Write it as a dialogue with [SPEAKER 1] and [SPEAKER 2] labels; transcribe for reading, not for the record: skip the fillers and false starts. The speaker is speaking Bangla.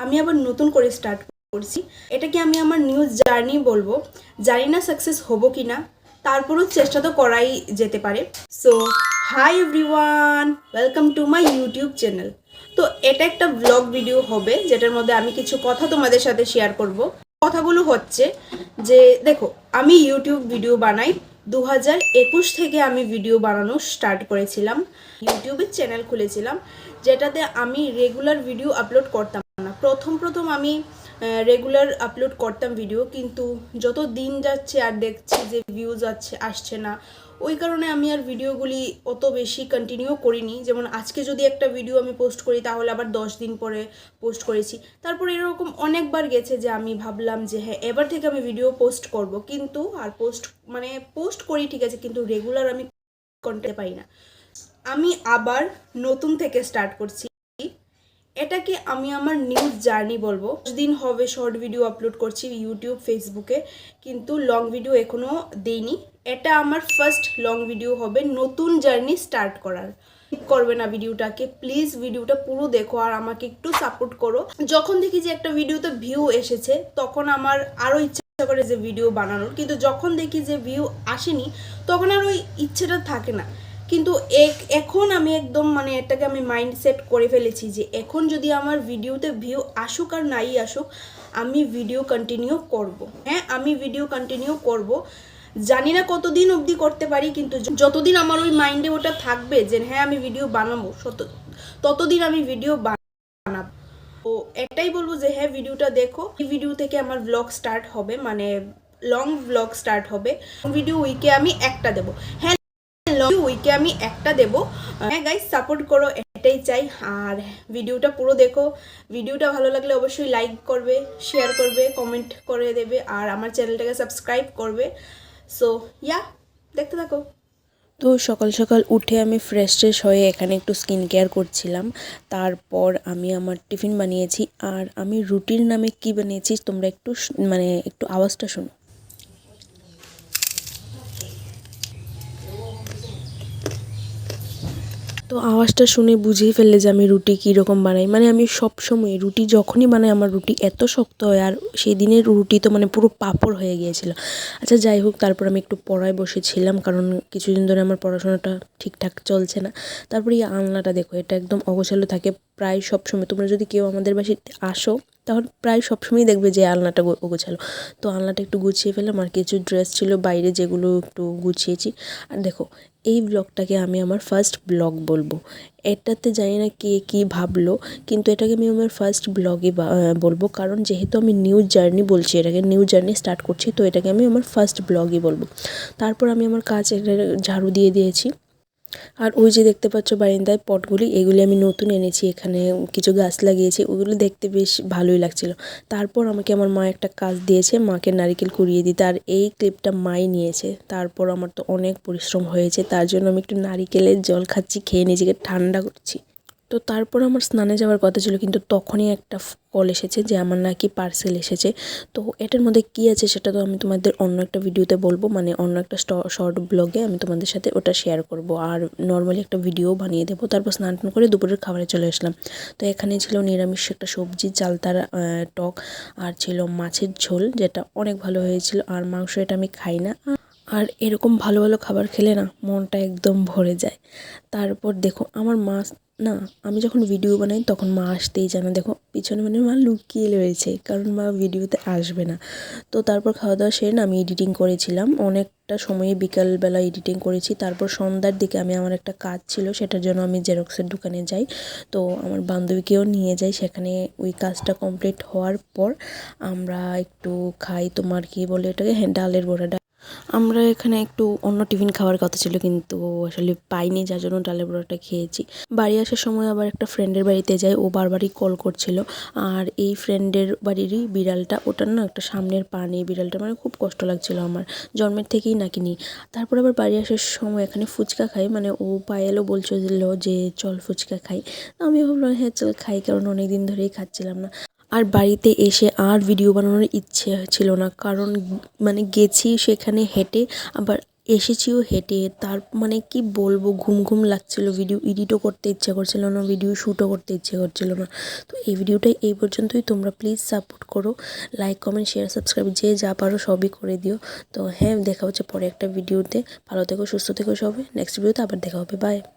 [SPEAKER 1] আমি আবার নতুন করে স্টার্ট করছি। এটাকে আমি আমার নিউ জার্নি বলবো। জানি না সাকসেস হব কি না, তারপরও চেষ্টা তো করাই যেতে পারে। So hi everyone, welcome to my YouTube channel. তো এটা একটা ব্লগ ভিডিও হবে, যেটার মধ্যে আমি কিছু কথা তোমাদের সাথে শেয়ার করব। কথাগুলো হচ্ছে যে দেখো, আমি ইউটিউব ভিডিও বানাই 2021 থেকে আমি ভিডিও বানানো স্টার্ট করেছিলাম। ইউটিউবের চ্যানেল খুলেছিলাম, যেটাতে আমি রেগুলার ভিডিও আপলোড করতাম না। প্রথম আমি রেগুলার আপলোড করতাম ভিডিও, কিন্তু যত দিন যাচ্ছে আর দেখছি যে ভিউজ আসছে না, ওই কারণে আমি আর ভিডিওগুলি অত বেশি কন্টিনিউ করিনি। যেমন আজকে যদি একটা ভিডিও আমি পোস্ট করি, তাহলে আবার 10 দিন পরে পোস্ট করেছি। তারপর এরকম অনেকবার গেছে যে আমি ভাবলাম যে হ্যাঁ, এবার থেকে আমি ভিডিও পোস্ট করব, কিন্তু আর পোস্ট করি ঠিক আছে, কিন্তু রেগুলার আমি কন্টেন্ট পাই না। আমি আবার নতুন থেকে স্টার্ট করছি। এটাকে আমি আমার নিউ জার্নি বলবো। দিন হবে শর্ট ভিডিও আপলোড করছি ইউটিউব, ফেসবুকে, কিন্তু লং ভিডিও এখনও দেইনি। এটা আমার ফার্স্ট লং ভিডিও হবে নতুন জার্নি স্টার্ট করার। করবে না ভিডিওটাকে, প্লিজ ভিডিওটা পুরো দেখো আর আমাকে একটু সাপোর্ট করো। যখন দেখি যে একটা ভিডিওতে ভিউ এসেছে, তখন আমার আরও ইচ্ছা করে যে ভিডিও বানানোর, কিন্তু যখন দেখি যে ভিউ আসেনি, তখন আর ওই ইচ্ছেটা থাকে না। কিন্তু এখন আমি একদম এটাকে আমি মাইন্ডসেট করে ফেলেছি যে এখন যদি আমার ভিডিওতে ভিউ আসুক আর নাই আসুক, আমি ভিডিও কন্টিনিউ করব। হ্যাঁ, আমি ভিডিও কন্টিনিউ করব। জানি না কতদিন অবধি করতে পারি, কিন্তু যতদিন আমার ওই মাইন্ডে ওটা থাকবে যে হ্যাঁ আমি ভিডিও বানাবো, ততদিন আমি ভিডিও বানাবো। তো এটাই বলবো যে হ্যাঁ, ভিডিওটা দেখো। এই ভিডিও থেকে আমার ব্লগ স্টার্ট হবে, লং ব্লগ স্টার্ট হবে। ভিডিও উইকে আমি একটা দেবো। হ্যাঁ, উইকে আমি একটা দেবো। হ্যাঁ গাইস, সাপোর্ট করো, এটাই চাই। আর ভিডিওটা পুরো দেখো। ভিডিওটা ভালো লাগলে অবশ্যই লাইক করবে, শেয়ার করবে, কমেন্ট করে দেবে, আর আমার চ্যানেলটাকে সাবস্ক্রাইব করবে। সো ইয়া, দেখতে থাকো।
[SPEAKER 2] তো সকাল সকাল উঠে আমি ফ্রেশ হয়ে এখানে একটু স্কিন কেয়ার করছিলাম। তারপর আমি আমার টিফিন বানিয়েছি, আর আমি রুটির নামে কি বানিয়েছি তোমরা একটু আওয়াজটা শোনো। তো আওয়াজটা শুনে বুঝেই ফেললে যে আমি রুটি কীরকম বানাই। আমি সবসময় রুটি যখনই বানাই, আমার রুটি এত শক্ত হয়, আর সেই দিনের রুটি তো পুরো পাঁপড় হয়ে গিয়েছিল। আচ্ছা যাই হোক, তারপর আমি একটু পড়ায় বসেছিলাম, কারণ কিছুদিন ধরে আমার পড়াশোনাটা ঠিকঠাক চলছে না। তারপরে এই আলনাটা দেখো, এটা একদম অগোছালো থাকে প্রায় সবসময়। তোমরা যদি কেউ আমাদের বাসায় আসো, তাহলে প্রায় সবসময়ই দেখবে যে আলনাটা অগোছালো। তো আলনাটা একটু গুছিয়ে ফেললাম, আর কিছু ড্রেস ছিল বাইরে, যেগুলো একটু গুছিয়েছি। আর দেখো, এই ব্লগটাকে আমি আমার ফার্স্ট ব্লগ বলবো। এটাতে জানি না কে কী ভাবলো, কিন্তু এটাকে আমি আমার ফার্স্ট ব্লগই বলবো, কারণ যেহেতু আমি নিউ জার্নি বলছি, এটাকে নিউ জার্নি স্টার্ট করছি, তো এটাকে আমি আমার ফার্স্ট ব্লগই বলবো। তারপর আমি আমার কাজ ঝাড়ু দিয়ে দিয়েছি। আর ওই যে দেখতে পাচ্ছ বারান্দায় পটগুলি, এগুলি আমি নতুন এনেছি। এখানে কিছু গাছ লাগিয়েছি, ওগুলো দেখতে বেশ ভালোই লাগছিল। তারপর আমাকে আমার মা একটা কাজ দিয়েছে, মাকে নারকেল কুড়িয়ে দিতে, আর এই ক্লিপটা মাই নিয়েছে। তারপর আমার তো অনেক পরিশ্রম হয়েছে, তার জন্য আমি একটু নারিকেলের জল খাচ্ছি, খেয়ে নিজেকে ঠান্ডা করছি। তো তারপর আমার স্নানে যাওয়ার কথা ছিল, কিন্তু তখনই একটা কল এসেছে যে আমার নাকি পার্সেল এসেছে। তো এটার মধ্যে কী আছে সেটা তো আমি তোমাদের অন্য একটা ভিডিওতে বলবো, অন্য একটা শর্ট ব্লগে আমি তোমাদের সাথে ওটা শেয়ার করব, আর নর্মালি একটা ভিডিও বানিয়ে দেবো। তারপর স্নান করে দুপুরের খাবারে চলে আসলাম। তো এখানে ছিল নিরামিষ একটা সবজি, চালতার টক, আর ছিল মাছের ঝোল, যেটা অনেক ভালো হয়েছিল। আর মাংস এটা আমি খাই না, আর এরকম ভালো ভালো খাবার খেলে না মনটা একদম ভরে যায়। তারপর দেখো আমার মা, না আমি যখন ভিডিও বানাই তখন মা আসতেই জানে, দেখো পিছনে মা লুকিয়ে রয়েছে, কারণ মা ভিডিওতে আসবে না। তো তারপর খাওয়া দাওয়া সেরে আমি এডিটিং করেছিলাম, অনেকটা সময়ে বিকালবেলা এডিটিং করেছি। তারপর সন্ধ্যার দিকে আমি আমার একটা কাজ ছিল, সেটার জন্য আমি জেরক্সের দোকানে যাই। তো আমার বান্ধবীকেও নিয়ে যাই সেখানে। ওই কাজটা কমপ্লিট হওয়ার পর আমরা একটু খাই, তোমার কি বলে এটাকে, হ্যাঁ ডালের বড়া। আমরা এখানে একটু অন্য টিফিন খাওয়ার কথা ছিল, কিন্তু আসলে পাইনি, যার জন্য ডালের বড়াটা খেয়েছি। বাড়ি আসার সময় আবার একটা ফ্রেন্ডের বাড়িতে যাই, ও বারবারই কল করছিল। আর এই ফ্রেন্ডের বাড়িরই বিড়ালটা, ওটার না একটা সামনের পা নেই বিড়ালটা, খুব কষ্ট লাগছিল আমার, জন্মের থেকেই নাকি নেই। তারপর আবার বাড়ি আসার সময় এখানে ফুচকা খাই, ও পায়েলও বলছিল যে চল ফুচকা খাই। আমি ভাবলাম হ্যাঁ চল খাই, কারণ অনেক দিন ধরেই খাচ্ছিলাম না। আর বাড়িতে এসে আর ভিডিও বানানোর ইচ্ছে ছিল না, কারণ গেছি সেখানে হেঁটে, আবার এসেছিও হেঁটে, তার মানে কি বলবো, ঘুম ঘুম লাগছিল, ভিডিও এডিটও করতে ইচ্ছা করছিল না, ভিডিও শ্যুটও করতে ইচ্ছে করছিল না। তো এই ভিডিওটাই এই পর্যন্তই। তোমরা প্লিজ সাপোর্ট করো, লাইক কমেন্ট শেয়ার সাবস্ক্রাইব যে যা পারো সবই করে দিও। তো হ্যাঁ, দেখা হচ্ছে পরে একটা ভিডিওতে। ভালো থেকো, সুস্থ থেকো সবাই। নেক্সট ভিডিওতে আবার দেখা হবে। বাই।